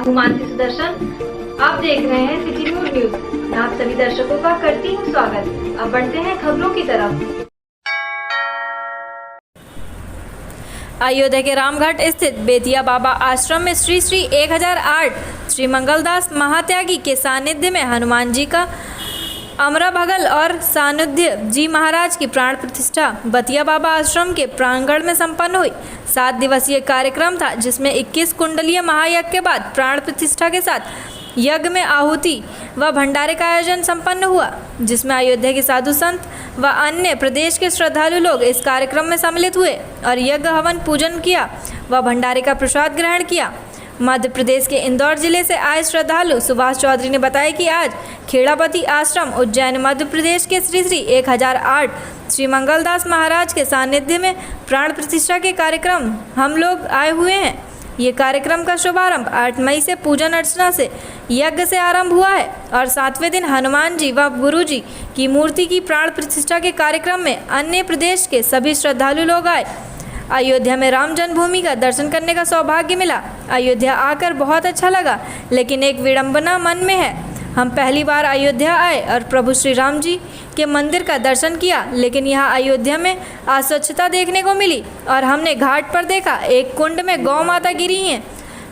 हूँ मानसी सुदर्शन। आप देख रहे हैं सिटी न्यूज। मैं आप सभी दर्शकों का करती हूँ स्वागत। अब बढ़ते हैं खबरों की तरफ। अयोध्या के रामघाट स्थित बेतिया बाबा आश्रम में श्री 1008 श्री मंगलदास महात्यागी के सानिध्य में हनुमान जी का अमरा भगल और सानिध्य जी महाराज की प्राण प्रतिष्ठा बेतिया बाबा आश्रम के प्रांगण में संपन्न हुई। 7 दिवसीय कार्यक्रम था, जिसमें 21 कुंडलीय महायज्ञ के बाद प्राण प्रतिष्ठा के साथ यज्ञ में आहुति व भंडारे का आयोजन संपन्न हुआ, जिसमें अयोध्या के साधु संत व अन्य प्रदेश के श्रद्धालु लोग इस कार्यक्रम में सम्मिलित हुए और यज्ञ हवन पूजन किया व भंडारे का प्रसाद ग्रहण किया। मध्य प्रदेश के इंदौर जिले से आए श्रद्धालु सुभाष चौधरी ने बताया कि आज खेड़ापति आश्रम उज्जैन मध्य प्रदेश के श्री 1008 श्री मंगलदास महाराज के सानिध्य में प्राण प्रतिष्ठा के कार्यक्रम हम लोग आए हुए हैं। ये कार्यक्रम का शुभारंभ 8 मई से पूजन अर्चना से यज्ञ से आरंभ हुआ है और 7वें दिन हनुमान जी व गुरु जी की मूर्ति की प्राण प्रतिष्ठा के कार्यक्रम में अन्य प्रदेश के सभी श्रद्धालु लोग आए। अयोध्या में राम जन्मभूमि का दर्शन करने का सौभाग्य मिला। अयोध्या आकर बहुत अच्छा लगा, लेकिन एक विडंबना मन में है। हम पहली बार अयोध्या आए और प्रभु श्री राम जी के मंदिर का दर्शन किया, लेकिन यहाँ अयोध्या में अस्वच्छता देखने को मिली और हमने घाट पर देखा एक कुंड में गौ माता गिरी हैं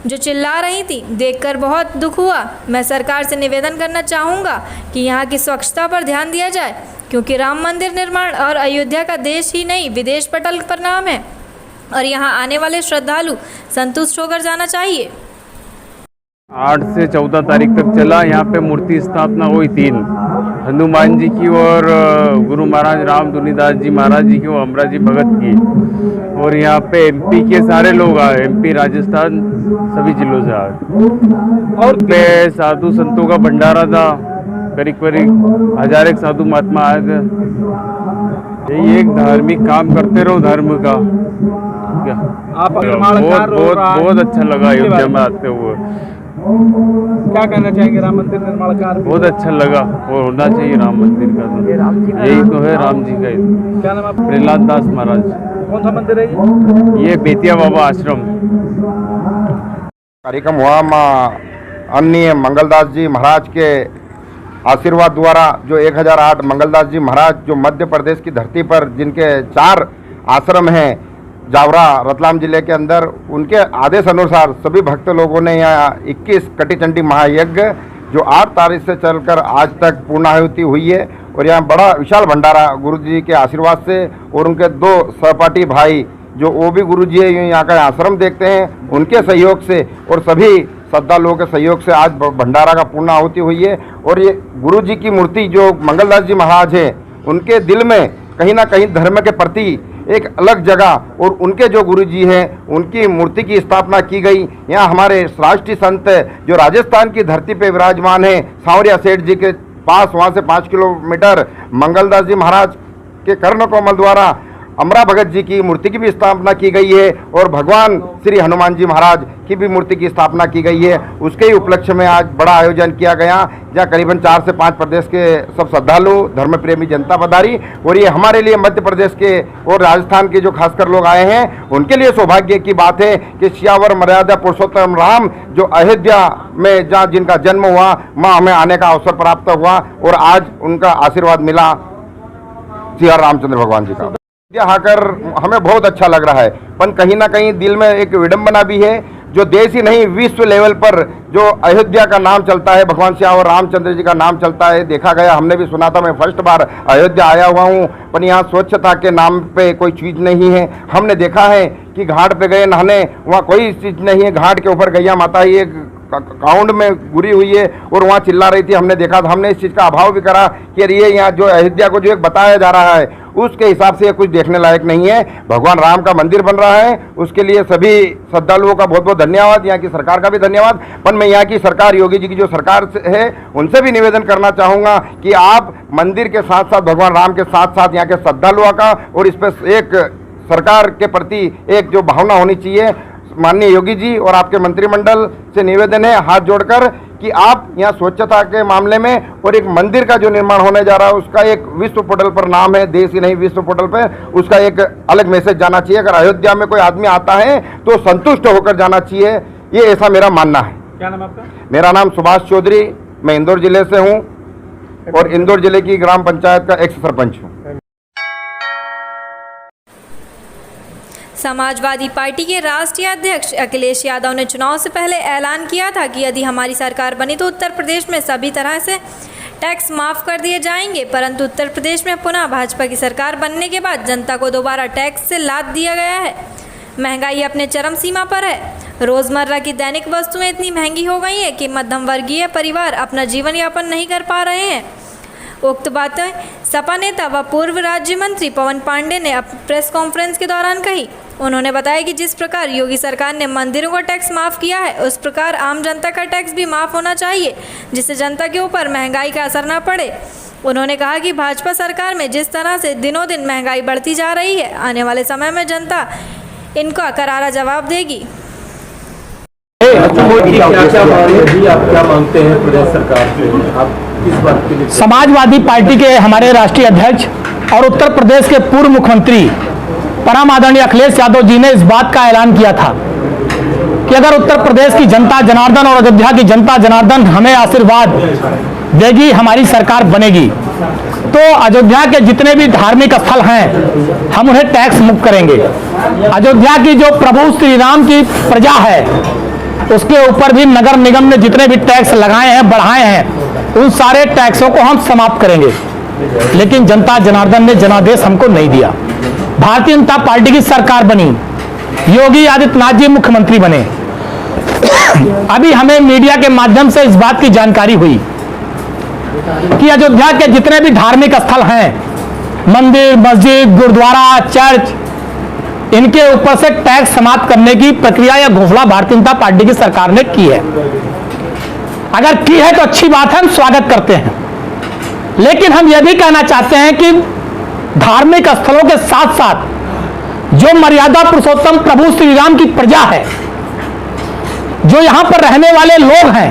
जो चिल्ला रही थी। देखकर बहुत दुख हुआ। मैं सरकार से निवेदन करना चाहूँगा कि यहाँ की स्वच्छता पर ध्यान दिया जाए, क्योंकि राम मंदिर निर्माण और अयोध्या का देश ही नहीं विदेश पटल पर नाम है और यहाँ आने वाले श्रद्धालु संतुष्ट होकर जाना चाहिए। 8 से 14 तारीख तक चला। यहाँ पे मूर्ति स्थापना हुई 3, हनुमान जी की और गुरु महाराज राम दुनिदास जी महाराज जी की और अमरा जी भगत की। और यहाँ पे एमपी के सारे लोग आए, एमपी राजस्थान सभी जिलों से आए। और पे साधु संतों का भंडारा था, करीब 1000 एक साधु महात्मा आए थे। यही एक धार्मिक काम करते रहो धर्म का। क्या आप बहुत अच्छा लगा अयोध्या में आते हुए। क्या कहना चाहेंगे राम मंदिर निर्माण कार्य? बहुत अच्छा लगा और होना चाहिए राम मंदिर का। यही तो है राम जी का। क्या नाम आपका? प्रहलाद दास महाराज। कौन सा मंदिर है ये बेतिया बाबा आश्रम। कार्यक्रम हुआ अन्य मंगलदास जी महाराज के आशीर्वाद द्वारा, जो 1008 मंगलदास जी महाराज जो मध्य प्रदेश की धरती पर जिनके 4 आश्रम हैं जावरा रतलाम जिले के अंदर, उनके आदेश अनुसार सभी भक्त लोगों ने यहाँ 21 कटिचंडी महायज्ञ जो 8 तारीख से चलकर आज तक पूर्णाहुति हुई है। और यहाँ बड़ा विशाल भंडारा गुरु जी के आशीर्वाद से और उनके 2 सहपाठी भाई जो वो भी गुरु जी यहाँ का आश्रम देखते हैं, उनके सहयोग से और सभी श्रद्धालुओं के सहयोग से आज भंडारा का पूर्णाहुति हुई है। और ये गुरु जी की मूर्ति जो मंगलदास जी महाराज है, उनके दिल में कहीं ना कहीं धर्म के प्रति एक अलग जगह और उनके जो गुरुजी हैं उनकी मूर्ति की स्थापना की गई। यहाँ हमारे राष्ट्रीय संत जो राजस्थान की धरती पे विराजमान है, सांवरिया सेठ जी के पास, वहाँ से 5 किलोमीटर मंगलदास जी महाराज के कर्ण कोमल द्वारा अमरा भगत जी की मूर्ति की भी स्थापना की गई है और भगवान श्री हनुमान जी महाराज की भी मूर्ति की स्थापना की गई है। उसके ही उपलक्ष्य में आज बड़ा आयोजन किया गया, जहाँ करीबन 4 से 5 प्रदेश के सब श्रद्धालु धर्म प्रेमी जनता पधारी। और ये हमारे लिए मध्य प्रदेश के और राजस्थान के जो खासकर लोग आए हैं, उनके लिए सौभाग्य की बात है कि सियावर मर्यादा पुरुषोत्तम राम जो अयोध्या में जहाँ जिनका जन्म हुआ, वहाँ हमें आने का अवसर प्राप्त हुआ और आज उनका आशीर्वाद मिला श्री रामचंद्र भगवान जी का। आकर हमें बहुत अच्छा लग रहा है, पर कहीं ना कहीं दिल में एक विडंबना भी है। जो देश ही नहीं विश्व लेवल पर जो अयोध्या का नाम चलता है, भगवान श्री और रामचंद्र जी का नाम चलता है, देखा गया, हमने भी सुना था। मैं फर्स्ट बार अयोध्या आया हुआ हूँ, पर यहाँ स्वच्छता के नाम पे कोई चीज़ नहीं है। हमने देखा है कि घाट पे गए नहाने, वहाँ कोई चीज़ नहीं है। घाट के ऊपर गैया माता ही एक काउंड में गुरी हुई है और वहाँ चिल्ला रही थी, हमने देखा था। हमने इस चीज़ का अभाव भी करा कि ये यहाँ जो अयोध्या को जो एक बताया जा रहा है, उसके हिसाब से कुछ देखने लायक नहीं है। भगवान राम का मंदिर बन रहा है, उसके लिए सभी श्रद्धालुओं का बहुत बहुत धन्यवाद, यहाँ की सरकार का भी धन्यवाद। पर मैं यहाँ की सरकार, योगी जी की जो सरकार है, उनसे भी निवेदन करना चाहूँगा कि आप मंदिर के साथ साथ भगवान राम के साथ साथ यहाँ के श्रद्धालुओं का और इस पर एक सरकार के प्रति एक जो भावना होनी चाहिए। माननीय योगी जी और आपके मंत्रिमंडल से निवेदन है हाथ जोड़कर कि आप यहाँ स्वच्छता के मामले में और एक मंदिर का जो निर्माण होने जा रहा है उसका एक विश्व पोर्टल पर नाम है, देश ही नहीं विश्व पोर्टल पर, उसका एक अलग मैसेज जाना चाहिए। अगर अयोध्या में कोई आदमी आता है तो संतुष्ट होकर जाना चाहिए, ये ऐसा मेरा मानना है। क्या नाम है आपका? मेरा नाम सुभाष चौधरी, मैं इंदौर जिले से हूं और इंदौर जिले की ग्राम पंचायत का एक्स सरपंच हूं। समाजवादी पार्टी के राष्ट्रीय अध्यक्ष अखिलेश यादव ने चुनाव से पहले ऐलान किया था कि यदि हमारी सरकार बनी तो उत्तर प्रदेश में सभी तरह से टैक्स माफ़ कर दिए जाएंगे, परंतु उत्तर प्रदेश में पुनः भाजपा की सरकार बनने के बाद जनता को दोबारा टैक्स से लाद दिया गया है। महंगाई अपने चरम सीमा पर है। रोज़मर्रा की दैनिक वस्तुएं इतनी महंगी हो गई हैं कि मध्यम वर्गीय परिवार अपना जीवन यापन नहीं कर पा रहे हैं। उक्त बातें सपा नेता व पूर्व राज्य मंत्री पवन पांडे ने प्रेस कॉन्फ्रेंस के दौरान कही। उन्होंने बताया कि जिस प्रकार योगी सरकार ने मंदिरों का टैक्स माफ़ किया है, उस प्रकार आम जनता का टैक्स भी माफ़ होना चाहिए, जिससे जनता के ऊपर महंगाई का असर न पड़े। उन्होंने कहा कि भाजपा सरकार में जिस तरह से दिनों दिन महंगाई बढ़ती जा रही है, आने वाले समय में जनता इनका करारा जवाब देगी। आप क्या मांगते हैं प्रदेश सरकार से? आप किस बात के लिए? समाजवादी पार्टी के हमारे राष्ट्रीय अध्यक्ष और उत्तर प्रदेश के पूर्व मुख्यमंत्री परम आदरणीय अखिलेश यादव जी ने इस बात का ऐलान किया था कि अगर उत्तर प्रदेश की जनता जनार्दन और अयोध्या की जनता जनार्दन हमें आशीर्वाद देगी, हमारी सरकार बनेगी, तो अयोध्या के जितने भी धार्मिक स्थल हैं हम उन्हें टैक्स मुक्त करेंगे। अयोध्या की जो प्रभु श्री राम की प्रजा है उसके ऊपर भी नगर निगम ने जितने भी टैक्स लगाए हैं, बढ़ाए हैं, उन सारे टैक्सों को हम समाप्त करेंगे। लेकिन जनता जनार्दन ने जनादेश हमको नहीं दिया। भारतीय जनता पार्टी की सरकार बनी, योगी आदित्यनाथ जी मुख्यमंत्री बने। अभी हमें मीडिया के माध्यम से इस बात की जानकारी हुई कि अयोध्या के जितने भी धार्मिक स्थल हैं, मंदिर, मस्जिद, गुरुद्वारा, चर्च, इनके ऊपर से टैक्स समाप्त करने की प्रक्रिया या घोषणा भारतीय जनता पार्टी की सरकार ने की है। अगर की है तो अच्छी बात है, हम स्वागत करते हैं। लेकिन हम यह भी कहना चाहते हैं कि धार्मिक स्थलों के साथ साथ जो मर्यादा पुरुषोत्तम प्रभु श्री राम की प्रजा है, जो यहां पर रहने वाले लोग हैं,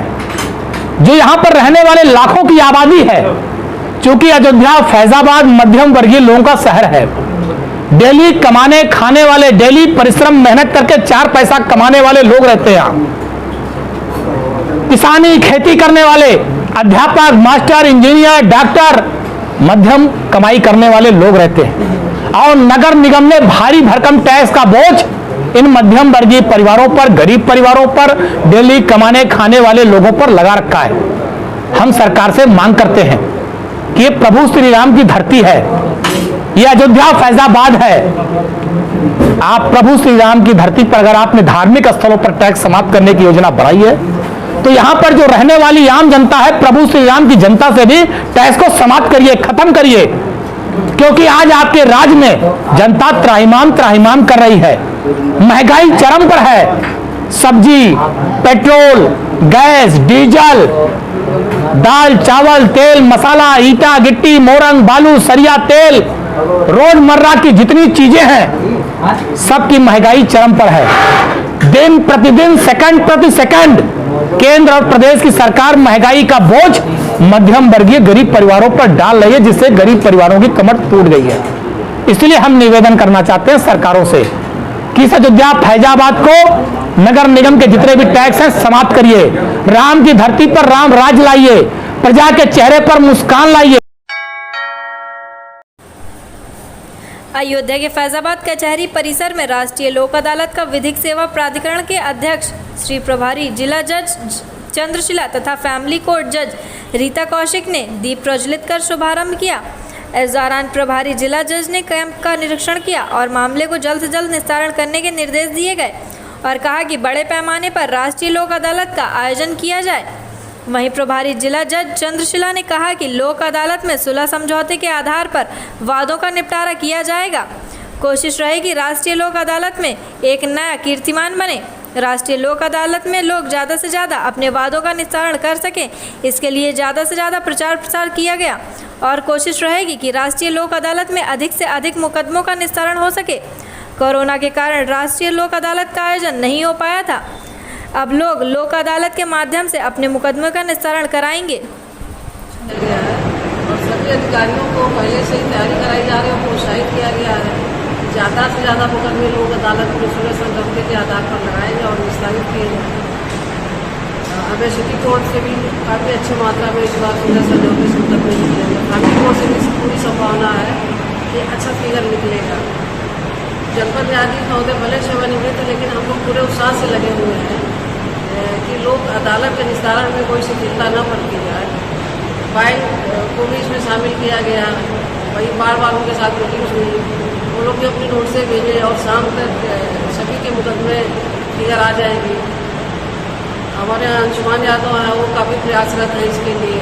जो यहां पर रहने वाले लाखों की आबादी है, क्योंकि अयोध्या फैजाबाद मध्यम वर्गीय लोगों का शहर है। डेली कमाने खाने वाले, डेली परिश्रम मेहनत करके 4 पैसा कमाने वाले लोग रहते हैं यहाँ। किसानी, खेती करने वाले, अध्यापक, मास्टर, इंजीनियर, डॉक्टर, मध्यम कमाई करने वाले लोग रहते हैं। और नगर निगम ने भारी भरकम टैक्स का बोझ इन मध्यम वर्गीय परिवारों पर, गरीब परिवारों पर, डेली कमाने खाने वाले लोगों पर लगा रखा है। हम सरकार से मांग करते हैं कि ये प्रभु श्री राम की धरती है, ये अयोध्या फैजाबाद है। आप प्रभु श्री राम की धरती पर अगर आपने धार्मिक स्थलों पर टैक्स समाप्त करने की योजना बनाई है, तो यहां पर जो रहने वाली आम जनता है, प्रभु श्री राम की जनता से भी टैक्स को समाप्त करिए, खत्म करिए। क्योंकि आज आपके राज्य में जनता त्राहिमाम कर रही है। महंगाई चरम पर है। सब्जी, पेट्रोल, गैस, डीजल, दाल, चावल, तेल, मसाला, ईटा, गिट्टी, मोरंग, बालू, सरिया तेल, रोजमर्रा की जितनी चीजें हैं सबकी महंगाई चरम पर है। दिन प्रतिदिन, सेकंड प्रति सेकंड केंद्र और प्रदेश की सरकार महंगाई का बोझ मध्यम वर्गीय गरीब परिवारों पर डाल रही है, जिससे गरीब परिवारों की कमर टूट गई है। इसलिए हम निवेदन करना चाहते हैं सरकारों से कि इस अयोध्या फैजाबाद को नगर निगम के जितने भी टैक्स हैं समाप्त करिए। राम की धरती पर राम राज लाइए, प्रजा के चेहरे पर मुस्कान लाइए। अयोध्या के फैजाबाद कचहरी परिसर में राष्ट्रीय लोक अदालत का विधिक सेवा प्राधिकरण के अध्यक्ष श्री प्रभारी जिला जज चंद्रशिला तथा फैमिली कोर्ट जज रीता कौशिक ने दीप प्रज्वलित कर शुभारंभ किया। इस दौरान प्रभारी जिला जज ने कैंप का निरीक्षण किया और मामले को जल्द से जल्द निस्तारण करने के निर्देश दिए गए और कहा कि बड़े पैमाने पर राष्ट्रीय लोक अदालत का आयोजन किया जाए। वहीं प्रभारी जिला जज चंद्रशिला ने कहा कि लोक अदालत में सुलह समझौते के आधार पर वादों का निपटारा किया जाएगा। कोशिश रहेगी राष्ट्रीय लोक अदालत में एक नया कीर्तिमान बने। राष्ट्रीय लोक अदालत में लोग ज़्यादा से ज़्यादा अपने वादों का निस्तारण कर सकें, इसके लिए ज़्यादा से ज़्यादा प्रचार प्रसार किया गया और कोशिश रहेगी कि राष्ट्रीय लोक अदालत में अधिक से अधिक मुकदमों का निस्तारण हो सके। कोरोना के कारण राष्ट्रीय लोक अदालत का आयोजन नहीं हो पाया था। अब लोग लोक अदालत के माध्यम से अपने मुकदमों का निस्तारण कराएंगे। और सभी अधिकारियों को पहले से ही तैयारी कराई जा रही है और प्रोत्साहित किया गया है। ज़्यादा से ज़्यादा मुकदमे लोक अदालत में सुलह समझौते के आधार पर लगाए जाए और निस्तारित किए जाए। हमें सिटी कोर्ट से भी काफ़ी अच्छी मात्रा में इस बार 16 नोटिस उत्तर में निकलेंगे। फैमिली कोर्ट से भी पूरी संभावना है कि अच्छा फिगर निकलेगा। जनपद न्यायाधीश महोदय भले सेवानिवृत्त थे, लेकिन हम लोग पूरे उत्साह से लगे हुए हैं कि लोग अदालत के निस्तारण में कोई शिथिलता न बरती जाए। फाइल को भी इसमें शामिल किया गया। वही बार बार उनके साथ मीटिंग्स हुई, वो लोग भी अपनी नोटिसें भेजे और शाम तक सभी के मुकदमे फिगर आ जाएगी। हमारे अंशुमान यादव हैं, वो काफ़ी प्रयासरत है इसके लिए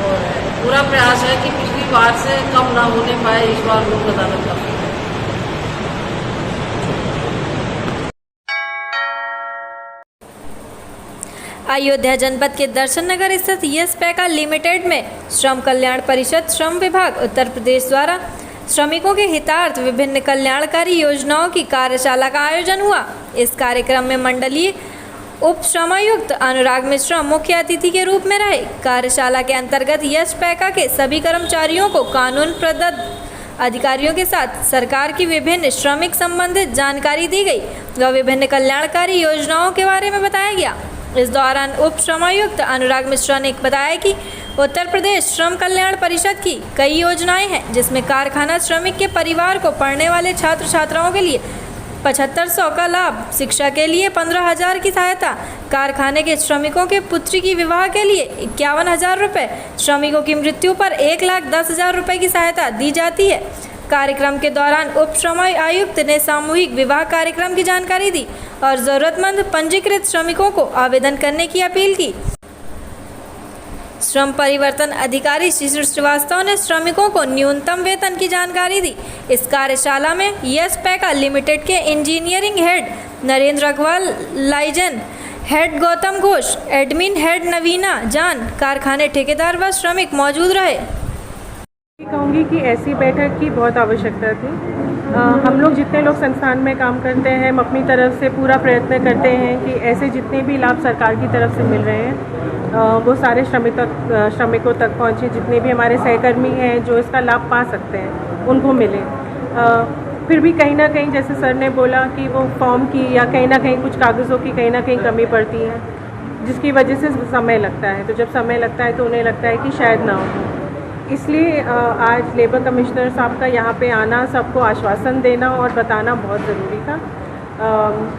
और पूरा प्रयास है कि पिछली बार से कम ना होने पाए इस बार लोक अदालत का। अयोध्या जनपद के दर्शन नगर स्थित यस पैका लिमिटेड में श्रम कल्याण परिषद श्रम विभाग उत्तर प्रदेश द्वारा श्रमिकों के हितार्थ विभिन्न कल्याणकारी योजनाओं की कार्यशाला का आयोजन हुआ। इस कार्यक्रम में मंडलीय उप श्रमायुक्त अनुराग मिश्रा मुख्य अतिथि के रूप में रहे। कार्यशाला के अंतर्गत यस पैका के सभी कर्मचारियों को कानून प्रदत्त अधिकारियों के साथ सरकार की विभिन्न श्रमिक संबंधित जानकारी दी गई व विभिन्न कल्याणकारी योजनाओं के बारे में बताया गया। इस दौरान उप श्रमायुक्त अनुराग मिश्रा ने बताया कि उत्तर प्रदेश श्रम कल्याण परिषद की कई योजनाएं हैं, जिसमें कारखाना श्रमिक के परिवार को पढ़ने वाले छात्र छात्राओं के लिए 7500 का लाभ, शिक्षा के लिए 15,000 की सहायता, कारखाने के श्रमिकों के पुत्री की विवाह के लिए 51,000 रुपये, श्रमिकों की मृत्यु पर 1,10,000 रुपये की सहायता दी जाती है। कार्यक्रम के दौरान उप श्रम आयुक्त ने सामूहिक विवाह कार्यक्रम की जानकारी दी और जरूरतमंद पंजीकृत श्रमिकों को आवेदन करने की अपील की। श्रम परिवर्तन अधिकारी शिशिर श्रीवास्तव ने श्रमिकों को न्यूनतम वेतन की जानकारी दी। इस कार्यशाला में यस पैका लिमिटेड के engineering head Narendra Agarwal, liaison head Gautam Ghosh, admin head Navina जान, कारखाने ठेकेदार व श्रमिक मौजूद रहे। कहूँगी कि ऐसी बैठक की बहुत आवश्यकता थी। हम लोग जितने लोग संस्थान में काम करते हैं, हम अपनी तरफ से पूरा प्रयत्न करते हैं कि ऐसे जितने भी लाभ सरकार की तरफ से मिल रहे हैं वो सारे श्रमिकों तक पहुँचे। जितने भी हमारे सहकर्मी हैं जो इसका लाभ पा सकते हैं उनको मिले। फिर भी कहीं ना कहीं जैसे सर ने बोला कि वो फॉर्म की या कहीं ना कहीं कुछ कागज़ों की कहीं ना कहीं कमी पड़ती है, जिसकी वजह से समय लगता है। तो जब समय लगता है तो उन्हें लगता है कि शायद ना हो। इसलिए आज लेबर कमिश्नर साहब का यहाँ पे आना, सबको आश्वासन देना और बताना बहुत ज़रूरी था।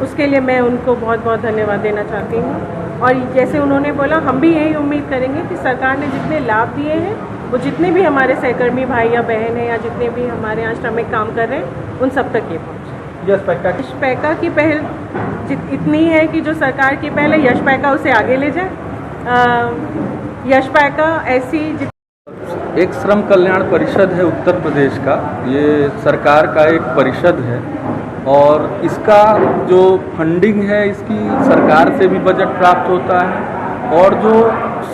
उसके लिए मैं उनको बहुत बहुत धन्यवाद देना चाहती हूँ। और जैसे उन्होंने बोला, हम भी यही उम्मीद करेंगे कि सरकार ने जितने लाभ दिए हैं वो जितने भी हमारे सहकर्मी भाई या बहन हैं या जितने भी हमारे यहाँ श्रमिक काम कर रहे हैं उन सब तक ये पहुँचे। यस पैका की पहल इतनी है कि जो सरकार की पहल है यश पैका उसे आगे ले जाए। यश पैका ऐसी एक श्रम कल्याण परिषद है उत्तर प्रदेश का, ये सरकार का एक परिषद है और इसका जो फंडिंग है इसकी सरकार से भी बजट प्राप्त होता है और जो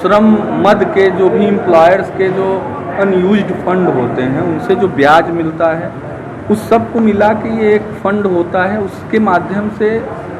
श्रम मद के जो भी एम्प्लॉयर्स के जो अनयूज्ड फंड होते हैं उनसे जो ब्याज मिलता है उस सब को मिला के ये एक फंड होता है। उसके माध्यम से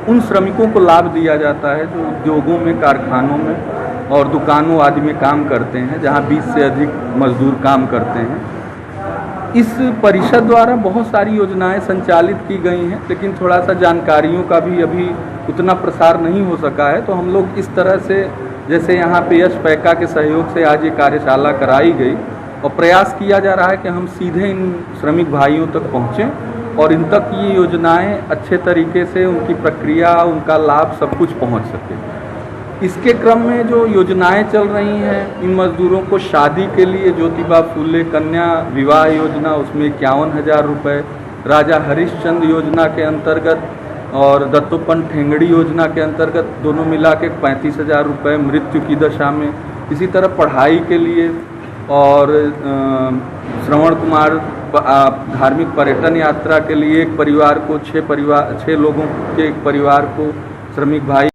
उन श्रमिकों को लाभ दिया जाता है जो उद्योगों में, कारखानों में और दुकानों आदि में काम करते हैं, जहां 20 से अधिक मजदूर काम करते हैं। इस परिषद द्वारा बहुत सारी योजनाएं संचालित की गई हैं, लेकिन थोड़ा सा जानकारियों का भी अभी उतना प्रसार नहीं हो सका है। तो हम लोग इस तरह से, जैसे यहाँ पे यश पैका के सहयोग से आज ये कार्यशाला कराई गई और प्रयास किया जा रहा है कि हम सीधे इन श्रमिक भाइयों तक पहुँचें और इन तक ये योजनाएं अच्छे तरीके से, उनकी प्रक्रिया, उनका लाभ सब कुछ पहुँच सके। इसके क्रम में जो योजनाएं चल रही हैं, इन मजदूरों को शादी के लिए ज्योतिबा फूले कन्या विवाह योजना, उसमें 51,000 रुपये, राजा हरिश्चंद्र योजना के अंतर्गत और दत्तोपंत ठेंगड़ी योजना के अंतर्गत दोनों मिला के 35,000 रुपये मृत्यु की दशा में। इसी तरह पढ़ाई के लिए और श्रवण कुमार धार्मिक पर्यटन यात्रा के लिए एक परिवार को 6 लोगों के एक परिवार को श्रमिक भाई।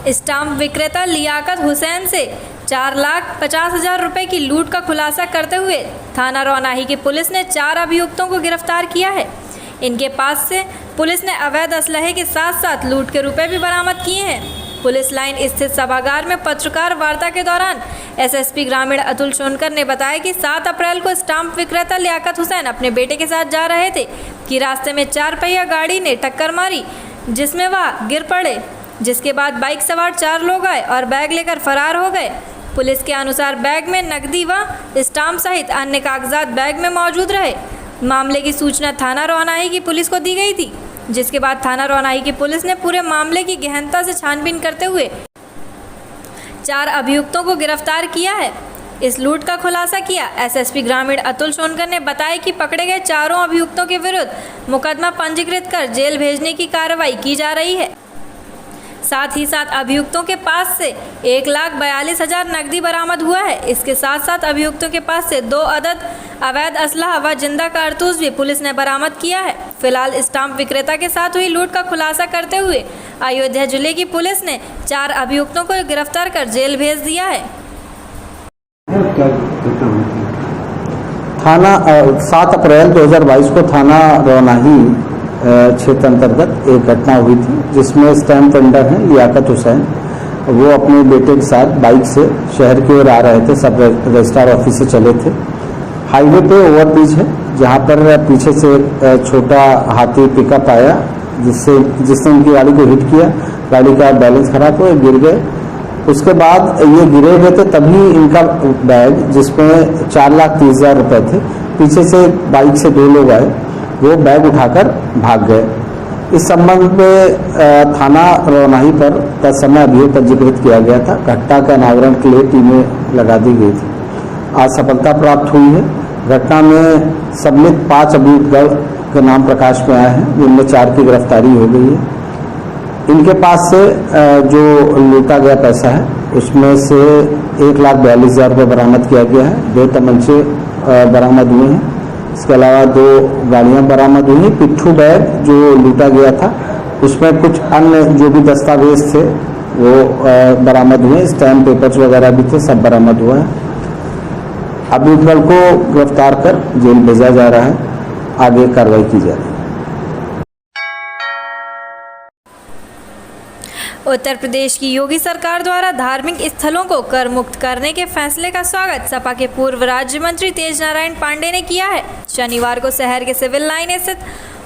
स्टाम्प विक्रेता लियाकत हुसैन से 4,50,000 रुपए की लूट का खुलासा करते हुए थाना रौनाही की पुलिस ने 4 अभियुक्तों को गिरफ्तार किया है। इनके पास से पुलिस ने अवैध असलहे के साथ साथ लूट के रुपए भी बरामद किए हैं। पुलिस लाइन स्थित सभागार में पत्रकार वार्ता के दौरान एसएसपी ग्रामीण अतुल सोनकर ने बताया कि 7 अप्रैल को स्टाम्प विक्रेता लियाकत हुसैन अपने बेटे के साथ जा रहे थे कि रास्ते में 4 पहिया गाड़ी ने टक्कर मारी। जिसमें वह गिर पड़े, जिसके बाद बाइक सवार 4 लोग आए और बैग लेकर फरार हो गए। पुलिस के अनुसार बैग में नकदी व स्टाम्प सहित अन्य कागजात बैग में मौजूद रहे। मामले की सूचना थाना रोहनाही की पुलिस को दी गई थी, जिसके बाद थाना रोहनाही की पुलिस ने पूरे मामले की गहनता से छानबीन करते हुए 4 अभियुक्तों को गिरफ्तार किया है। इस लूट का खुलासा किया एसएसपी ग्रामीण अतुल सोनकर ने बताया कि पकड़े गए 4 अभियुक्तों के विरुद्ध मुकदमा पंजीकृत कर जेल भेजने की कार्रवाई की जा रही है। साथ ही साथ अभियुक्तों के पास से 1,42,000 नकदी बरामद हुआ है। इसके साथ साथ अभियुक्तों के पास से 2 अदद अवैध असलहा व जिंदा कारतूस भी पुलिस ने बरामद किया है। फिलहाल स्टाम्प विक्रेता के साथ हुई लूट का खुलासा करते हुए अयोध्या जिले की पुलिस ने 4 अभियुक्तों को गिरफ्तार कर जेल भेज दिया है। थाना 7 अप्रैल 2022 को थाना रोहनाही क्षेत्र अंतर्गत एक घटना हुई थी, जिसमें स्टैम्प वेंडर हैं लियाकत हुसैन, वो अपने बेटे के साथ बाइक से शहर की ओर आ रहे थे। सब रजिस्ट्रार ऑफिस से चले थे। हाईवे पे ओवरब्रिज है, जहाँ पर पीछे से एक छोटा हाथी पिकअप आया, जिसने उनकी गाड़ी को हिट किया। गाड़ी का बैलेंस खराब हुआ, गिर गए। उसके बाद ये गिरे हुए थे, तभी इनका बैग, जिसमें 4,30,000 रुपए थे, पीछे से बाइक से 2 लोग आए, वो बैग उठाकर भाग गए। इस संबंध में थाना रोहनाही पर तत्समय अभियोग पंजीकृत किया गया था। घटना का अनावरण के लिए टीमें लगा दी गई थी। आज सफलता प्राप्त हुई है। घटना में सम्मिलित 5 अभियुक्त के नाम प्रकाश में आए हैं, जिनमें 4 की गिरफ्तारी हो गई है। इनके पास से जो लूटा गया पैसा है, उसमें से 1,42,000 रुपये बरामद किया गया है। 2 तमंचे बरामद हुए हैं। इसके अलावा 2 गाड़ियां बरामद हुई। पिट्ठू बैग जो लूटा गया था, उसमें कुछ अन्य जो भी दस्तावेज थे वो बरामद हुए। स्टैम्प पेपर्स वगैरह भी थे, सब बरामद हुआ है। अभियुक्त दल को गिरफ्तार कर जेल भेजा जा रहा है। आगे कार्रवाई की जा रही है। उत्तर प्रदेश की योगी सरकार द्वारा धार्मिक स्थलों को कर मुक्त करने के फैसले का स्वागत सपा के पूर्व राज्य मंत्री तेज नारायण पांडे ने किया है। शनिवार को शहर के सिविल लाइन स्थित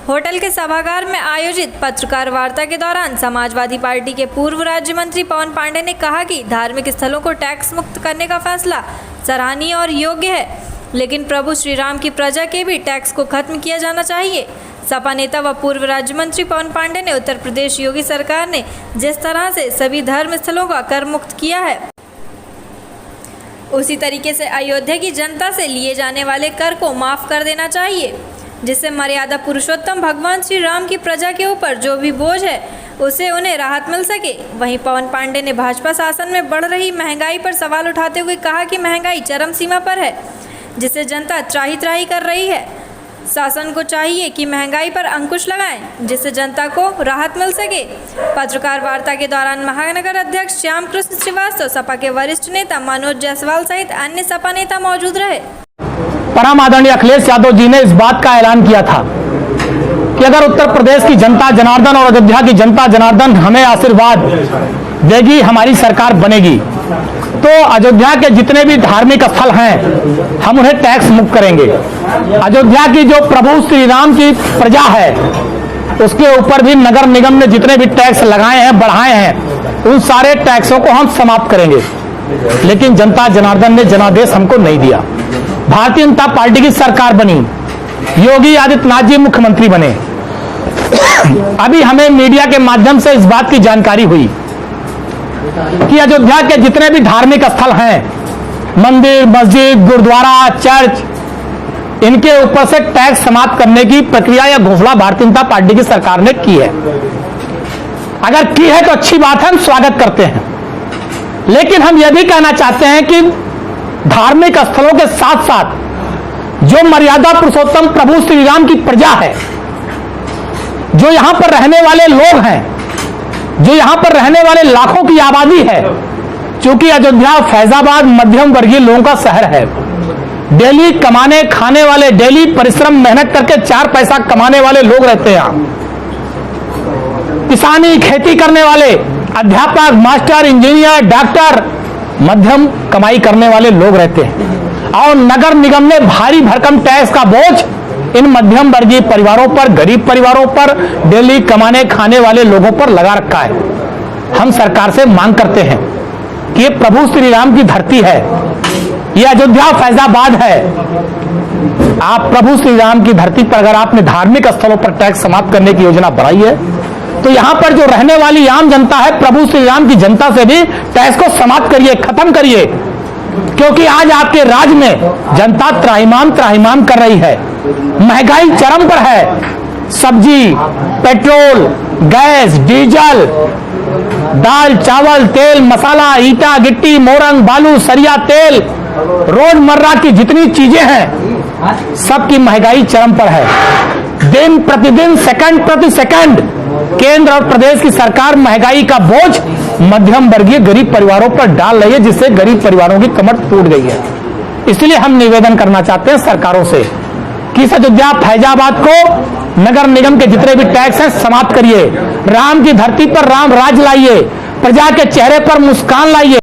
होटल के सभागार में आयोजित पत्रकार वार्ता के दौरान समाजवादी पार्टी के पूर्व राज्य मंत्री पवन पांडे ने कहा कि धार्मिक स्थलों को टैक्स मुक्त करने का फैसला सराहनीय और योग्य है, लेकिन प्रभु श्री राम की प्रजा के भी टैक्स को खत्म किया जाना चाहिए। सपा नेता व पूर्व राज्य मंत्री पवन पांडे ने उत्तर प्रदेश योगी सरकार ने जिस तरह से सभी धर्म स्थलों का कर मुक्त किया है, उसी तरीके से अयोध्या की जनता से लिए जाने वाले कर को माफ कर देना चाहिए, जिससे मर्यादा पुरुषोत्तम भगवान श्री राम की प्रजा के ऊपर जो भी बोझ है उसे उन्हें राहत मिल सके। वहीं पवन पांडे ने भाजपा शासन में बढ़ रही महंगाई पर सवाल उठाते हुए कहा कि महंगाई चरम सीमा पर है, जिससे जनता त्राही त्राही कर रही है। शासन को चाहिए कि महंगाई पर अंकुश लगाएं, जिससे जनता को राहत मिल सके। पत्रकार वार्ता के दौरान महानगर अध्यक्ष श्याम कृष्ण श्रीवास्तव, सपा के वरिष्ठ नेता मनोज जायसवाल सहित अन्य सपा नेता मौजूद रहे। परम आदरणीय अखिलेश यादव जी ने इस बात का ऐलान किया था कि अगर उत्तर प्रदेश की जनता जनार्दन और अयोध्या की जनता जनार्दन हमें आशीर्वाद देगी, हमारी सरकार बनेगी, तो अयोध्या के जितने भी धार्मिक स्थल हैं हम उन्हें टैक्स मुक्त करेंगे। अयोध्या की जो प्रभु श्री राम की प्रजा है उसके ऊपर भी नगर निगम ने जितने भी टैक्स लगाए हैं, बढ़ाए हैं, उन सारे टैक्सों को हम समाप्त करेंगे। लेकिन जनता जनार्दन ने जनादेश हमको नहीं दिया। भारतीय जनता पार्टी की सरकार बनी, योगी आदित्यनाथ जी मुख्यमंत्री बने। अभी हमें मीडिया के माध्यम से इस बात की जानकारी हुई कि अयोध्या के जितने भी धार्मिक स्थल हैं, मंदिर, मस्जिद, गुरुद्वारा, चर्च, इनके ऊपर से टैक्स समाप्त करने की प्रक्रिया या घोषणा भारतीय जनता पार्टी की सरकार ने की है। अगर की है तो अच्छी बात है, हम स्वागत करते हैं। लेकिन हम यह भी कहना चाहते हैं कि धार्मिक स्थलों के साथ साथ जो मर्यादा पुरुषोत्तम प्रभु श्री राम की प्रजा है, जो यहां पर रहने वाले लोग हैं, जो यहां पर रहने वाले लाखों की आबादी है, क्योंकि अयोध्या फैजाबाद मध्यम वर्गीय लोगों का शहर है। डेली कमाने खाने वाले, डेली परिश्रम मेहनत करके 4 पैसा कमाने वाले लोग रहते हैं। किसानी, खेती करने वाले, अध्यापक, मास्टर, इंजीनियर, डॉक्टर, मध्यम कमाई करने वाले लोग रहते हैं। और नगर निगम ने भारी भरकम टैक्स का बोझ इन मध्यम वर्गीय परिवारों पर, गरीब परिवारों पर, डेली कमाने खाने वाले लोगों पर लगा रखा है। हम सरकार से मांग करते हैं कि ये प्रभु श्री राम की धरती है, ये अयोध्या फैजाबाद है। आप प्रभु श्री राम की धरती पर अगर आपने धार्मिक स्थलों पर टैक्स समाप्त करने की योजना बनाई है, तो यहां पर जो रहने वाली आम जनता है, प्रभु श्री राम की जनता से भी टैक्स को समाप्त करिए, खत्म करिए। क्योंकि आज आपके राज्य में जनता त्राहिमाम कर रही है, महंगाई चरम पर है। सब्जी, पेट्रोल, गैस, डीजल, दाल, चावल, तेल, मसाला, ईटा, गिट्टी, मोरंग, बालू, सरिया तेल, रोजमर्रा की जितनी चीजें हैं, सबकी महंगाई चरम पर है। दिन प्रतिदिन, सेकंड प्रति सेकंड केंद्र और प्रदेश की सरकार महंगाई का बोझ मध्यम वर्गीय गरीब परिवारों पर डाल रही है, जिससे गरीब परिवारों की कमर टूट गई है। इसलिए हम निवेदन करना चाहते हैं सरकारों से कि इस अयोध्या फैजाबाद को नगर निगम के जितने भी टैक्स हैं समाप्त करिए, राम की धरती पर राम राज लाइए, प्रजा के चेहरे पर मुस्कान लाइए।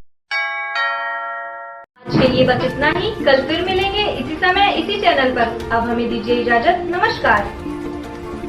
आज के लिए बस इतना ही, कल फिर मिलेंगे इसी समय इसी चैनल पर। अब हमें दीजिए इजाजत, नमस्कार।